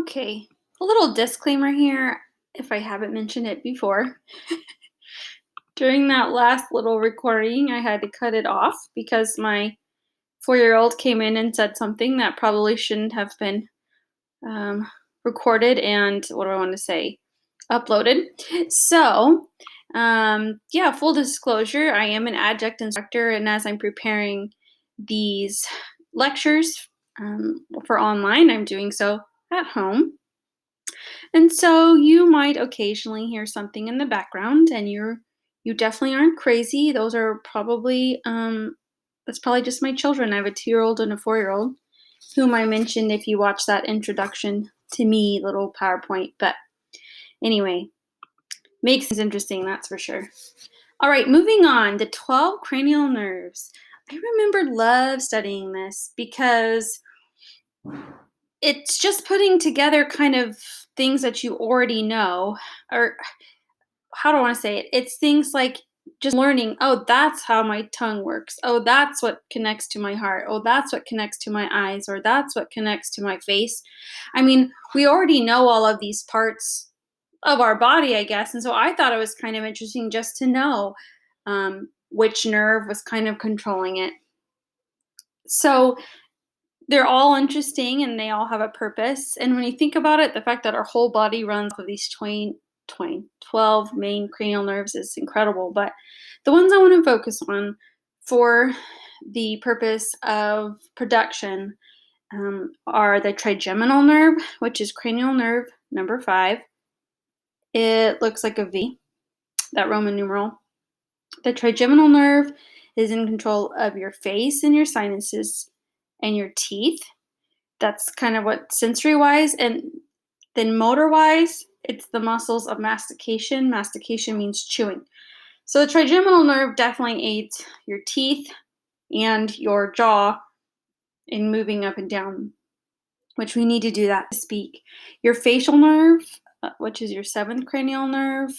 Okay, a little disclaimer here if I haven't mentioned it before. During that last little recording, I had to cut it off because my 4-year-old came in and said something that probably shouldn't have been um, recorded and what do I want to say? Uploaded. So, yeah, full disclosure, I am an adjunct instructor, and as I'm preparing these lectures for online, I'm doing so at home. And so you might occasionally hear something in the background and you definitely aren't crazy. Those are probably that's probably just my children. I have a 2-year-old and a 4-year-old whom I mentioned if you watch that introduction to me little PowerPoint. But anyway, makes things interesting, that's for sure. All right, moving on, the 12 cranial nerves. I remember love studying this because it's just putting together kind of things that you already know, or how do I want to say it? It's things like just learning, oh, that's how my tongue works. Oh, that's what connects to my heart. Oh, that's what connects to my eyes, or that's what connects to my face. I mean, we already know all of these parts of our body, I guess. And so I thought it was kind of interesting just to know which nerve was kind of controlling it. So they're all interesting and they all have a purpose. And when you think about it, the fact that our whole body runs off of these 12 main cranial nerves is incredible. But the ones I want to focus on for the purpose of production are the trigeminal nerve, which is cranial nerve number 5. It looks like a V, that Roman numeral. The trigeminal nerve is in control of your face and your sinuses and your teeth. That's kind of what sensory wise. And then motor wise, it's the muscles of mastication. Mastication means chewing. So the trigeminal nerve definitely aids your teeth and your jaw in moving up and down, which we need to do that to speak. Your facial nerve, which is your 7th cranial nerve,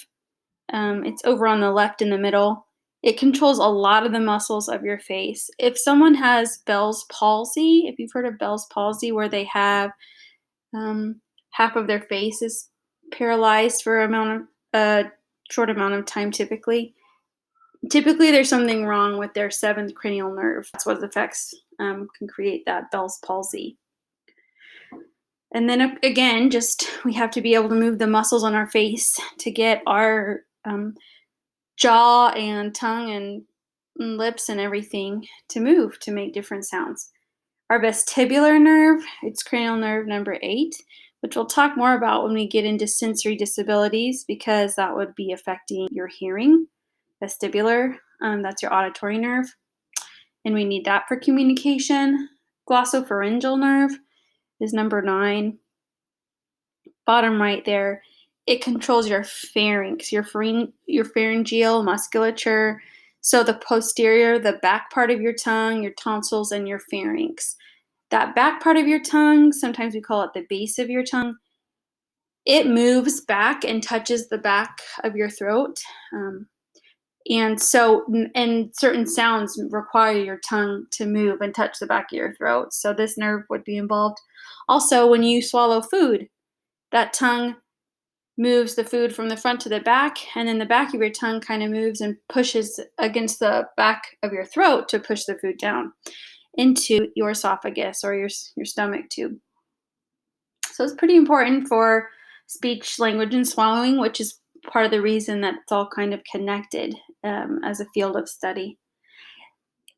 it's over on the left in the middle. It controls a lot of the muscles of your face. If someone has Bell's palsy, if you've heard of Bell's palsy, where they have half of their face is paralyzed for a short amount of time, typically there's something wrong with their 7th cranial nerve. That's what affects can create that Bell's palsy. And then again, just we have to be able to move the muscles on our face to get our jaw and tongue and lips and everything to move to make different sounds. Our vestibular nerve, it's cranial nerve number 8, which we'll talk more about when we get into sensory disabilities because that would be affecting your hearing. Vestibular, that's your auditory nerve, and we need that for communication. Glossopharyngeal nerve is number 9. Bottom right there, it controls your pharynx, your pharyngeal musculature. So the posterior, the back part of your tongue, your tonsils, and your pharynx. That back part of your tongue, sometimes we call it the base of your tongue, it moves back and touches the back of your throat. And certain sounds require your tongue to move and touch the back of your throat. So this nerve would be involved. Also, when you swallow food, that tongue moves the food from the front to the back, and then the back of your tongue kind of moves and pushes against the back of your throat to push the food down into your esophagus or your stomach tube. So it's pretty important for speech, language, and swallowing, which is part of the reason that it's all kind of connected as a field of study.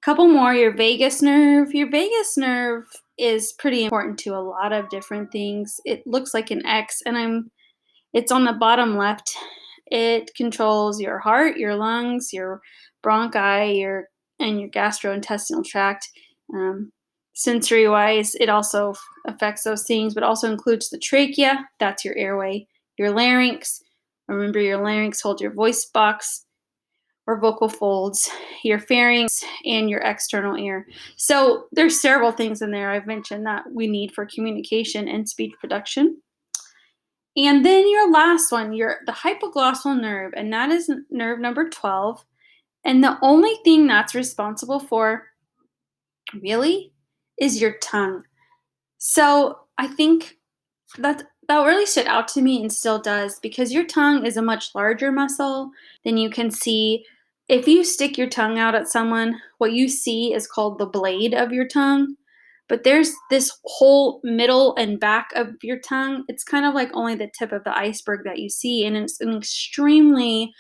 A couple more, your vagus nerve. Your vagus nerve is pretty important to a lot of different things. It looks like an X, and it's on the bottom left. It controls your heart, your lungs, your bronchi, and your gastrointestinal tract. Sensory wise, it also affects those things, but also includes the trachea, that's your airway, your larynx. Remember, your larynx holds your voice box or vocal folds, your pharynx, and your external ear. So there's several things in there I've mentioned that we need for communication and speech production. And then your last one, the hypoglossal nerve, and that is nerve number 12. And the only thing that's responsible for really is your tongue. So I think that really stood out to me and still does because your tongue is a much larger muscle than you can see. If you stick your tongue out at someone, what you see is called the blade of your tongue. But there's this whole middle and back of your tongue. It's kind of like only the tip of the iceberg that you see. And it's an extremely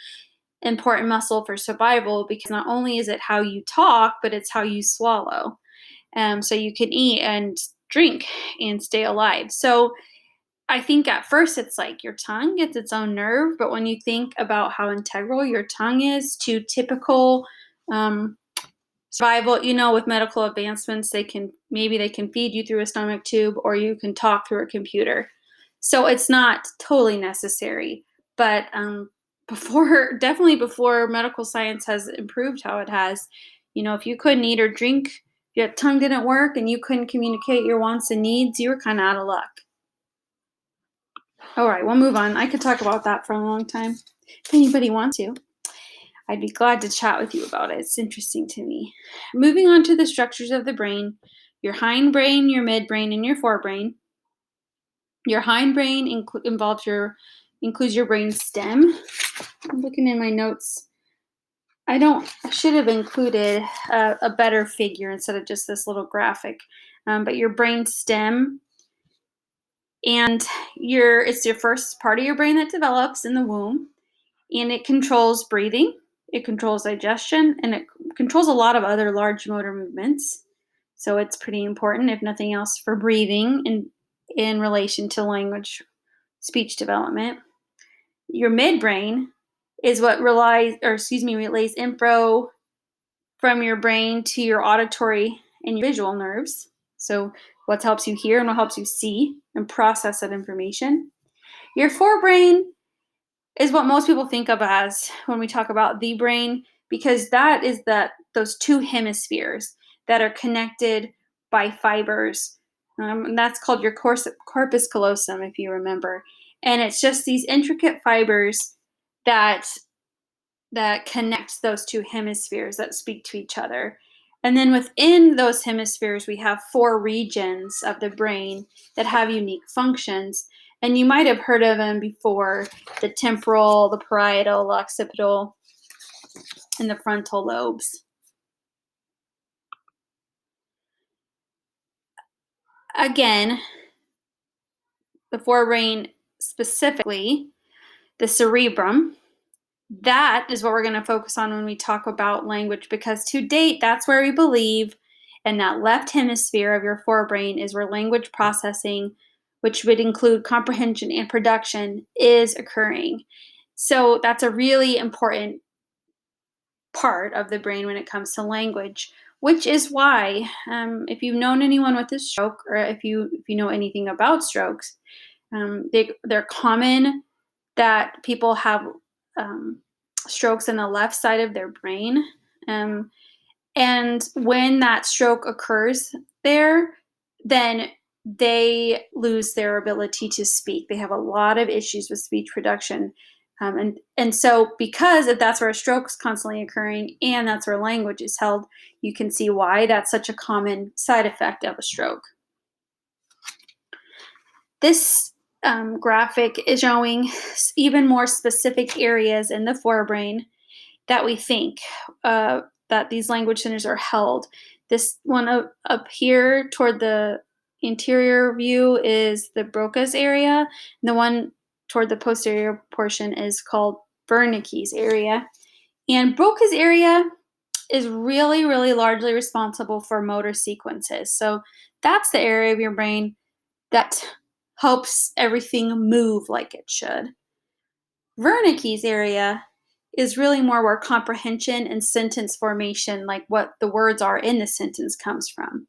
important muscle for survival because not only is it how you talk, but it's how you swallow. So you can eat and drink and stay alive. So I think at first it's like your tongue gets its own nerve, but when you think about how integral your tongue is to typical um, survival, with medical advancements, they can feed you through a stomach tube or you can talk through a computer. So it's not totally necessary, but definitely before medical science has improved how it has, if you couldn't eat or drink, your tongue didn't work, and you couldn't communicate your wants and needs, you were kind of out of luck. All right, we'll move on. I could talk about that for a long time. If anybody wants to, I'd be glad to chat with you about it. It's interesting to me. Moving on to the structures of the brain, your hindbrain, your midbrain, and your forebrain. Your hindbrain includes your brain stem. I'm looking in my notes. I should have included a better figure instead of just this little graphic. But your brain stem, and it's your first part of your brain that develops in the womb, and it controls breathing, it controls digestion, and it controls a lot of other large motor movements. So it's pretty important, if nothing else, for breathing in relation to language, speech development. Your midbrain is what relays info from your brain to your auditory and your visual nerves. So what helps you hear and what helps you see and process that information. Your forebrain is what most people think of as when we talk about the brain, because that is those two hemispheres that are connected by fibers. And that's called your corpus callosum, if you remember. And it's just these intricate fibers that connect those two hemispheres that speak to each other. And then within those hemispheres, we have 4 regions of the brain that have unique functions. And you might have heard of them before: the temporal, the parietal, the occipital, and the frontal lobes. Again, the forebrain, specifically the cerebrum, that is what we're going to focus on when we talk about language, because to date, that's where we believe, and that left hemisphere of your forebrain is where language processing, which would include comprehension and production, is occurring. So that's a really important part of the brain when it comes to language, which is why, if you've known anyone with a stroke, or if you know anything about strokes, they're common that people have strokes in the left side of their brain. Um, and when that stroke occurs there, then they lose their ability to speak. They have a lot of issues with speech production. And so, because if that's where a stroke's constantly occurring and that's where language is held, you can see why that's such a common side effect of a stroke. This graphic is showing even more specific areas in the forebrain that we think that these language centers are held. This one up here toward the interior view is the Broca's area. And the one toward the posterior portion is called Wernicke's area. And Broca's area is really, really largely responsible for motor sequences. So that's the area of your brain that helps everything move like it should. Wernicke's area is really more where comprehension and sentence formation, like what the words are in the sentence, comes from.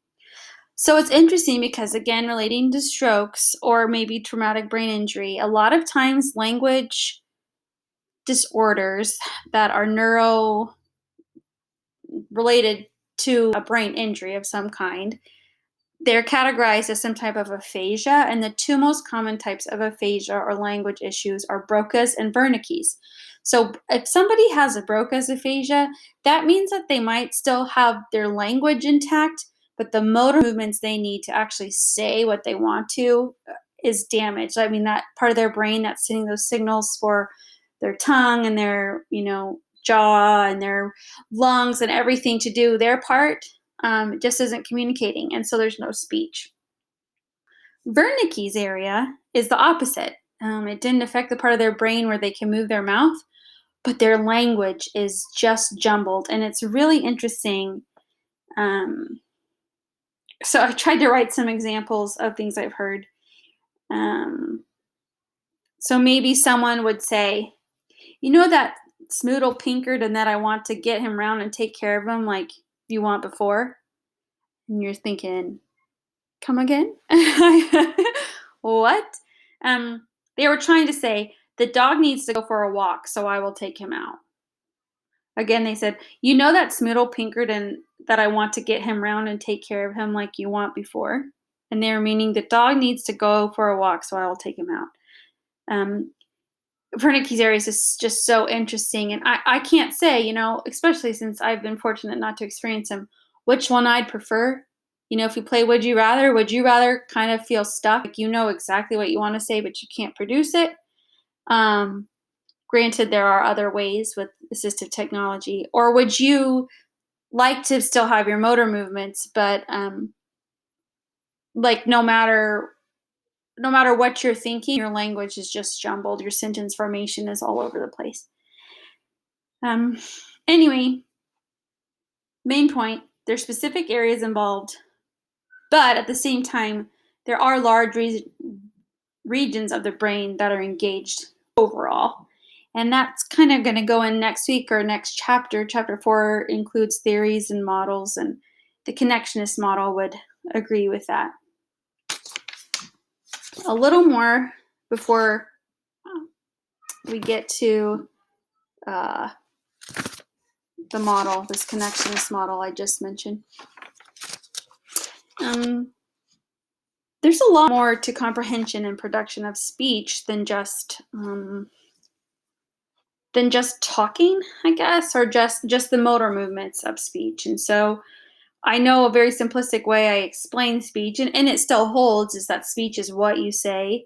So it's interesting because, again, relating to strokes or maybe traumatic brain injury, a lot of times language disorders that are neuro related to a brain injury of some kind, they're categorized as some type of aphasia, and the 2 most common types of aphasia or language issues are Broca's and Wernicke's. So if somebody has a Broca's aphasia, that means that they might still have their language intact, but the motor movements they need to actually say what they want to is damaged. I mean, that part of their brain that's sending those signals for their tongue and their, jaw and their lungs and everything to do their part, just isn't communicating. And so there's no speech. Wernicke's area is the opposite. It didn't affect the part of their brain where they can move their mouth, but their language is just jumbled. And it's really interesting. So I tried to write some examples of things I've heard. So maybe someone would say, that Smoodle Pinkard and that I want to get him round and take care of him like you want before? And you're thinking, come again? What? They were trying to say, the dog needs to go for a walk, so I will take him out. Again, they said, that Smoodle Pinkard and that I want to get him round and take care of him like you want before? And they were meaning the dog needs to go for a walk, so I will take him out. Wernicke's area is just so interesting. And I can't say, especially since I've been fortunate not to experience him, which one I'd prefer. If you play Would you rather kind of feel stuck? Like exactly what you want to say, but you can't produce it. Granted, there are other ways with assistive technology. Or would you like to still have your motor movements, but like no matter what you're thinking, your language is just jumbled. Your sentence formation is all over the place. Anyway, main point, there's specific areas involved, but at the same time, there are large regions of the brain that are engaged overall. And that's kind of going to go in next week or next chapter. Chapter 4 includes theories and models, and the connectionist model would agree with that. A little more before we get to the model, this connectionist model I just mentioned. There's a lot more to comprehension and production of speech than just talking, I guess, or just the motor movements of speech. And so I know a very simplistic way I explain speech, and it still holds, is that speech is what you say.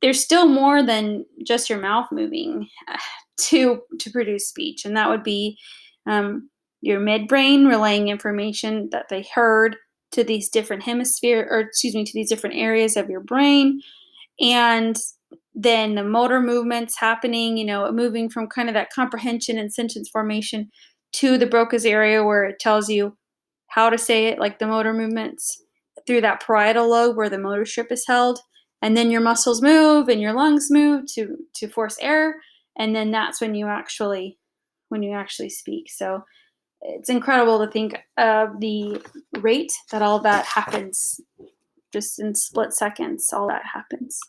There's still more than just your mouth moving to produce speech, and that would be your midbrain relaying information that they heard to these different to these different areas of your brain, and then the motor movements happening, moving from kind of that comprehension and sentence formation to the Broca's area where it tells you how to say it, like the motor movements, through that parietal lobe where the motor strip is held. And then your muscles move and your lungs move to force air. And then that's when you actually speak. So it's incredible to think of the rate that all that happens just in split seconds. All that happens.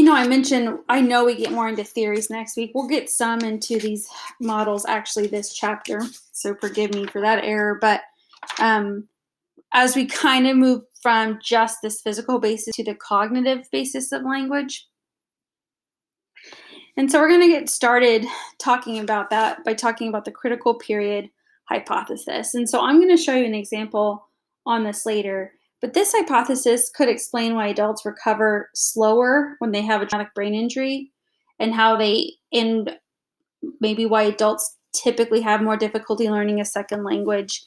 I mentioned, I know we get more into theories next week. We'll get some into these models actually this chapter. So forgive me for that error. But as we kind of move from just this physical basis to the cognitive basis of language. And so we're going to get started talking about that by talking about the critical period hypothesis. And so I'm going to show you an example on this later. But this hypothesis could explain why adults recover slower when they have a traumatic brain injury, and maybe why adults typically have more difficulty learning a second language.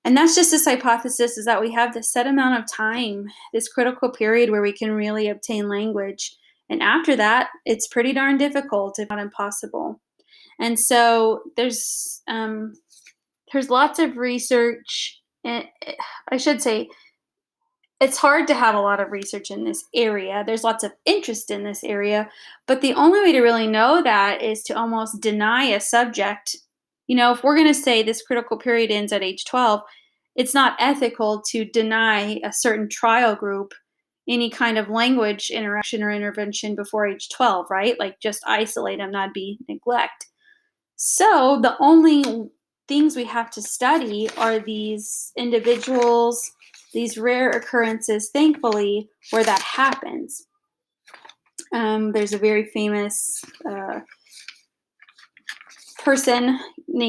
And that's just this hypothesis, is that we have this set amount of time, this critical period where we can really obtain language. And after that, it's pretty darn difficult, if not impossible. And so there's lots of research. I should say, it's hard to have a lot of research in this area. There's lots of interest in this area, but the only way to really know that is to almost deny a subject. If we're going to say this critical period ends at age 12, it's not ethical to deny a certain trial group any kind of language interaction or intervention before age 12, right? Like just isolate them, that'd be neglect. So the only things we have to study are these individuals, these rare occurrences, thankfully, where that happens. There's a very famous person named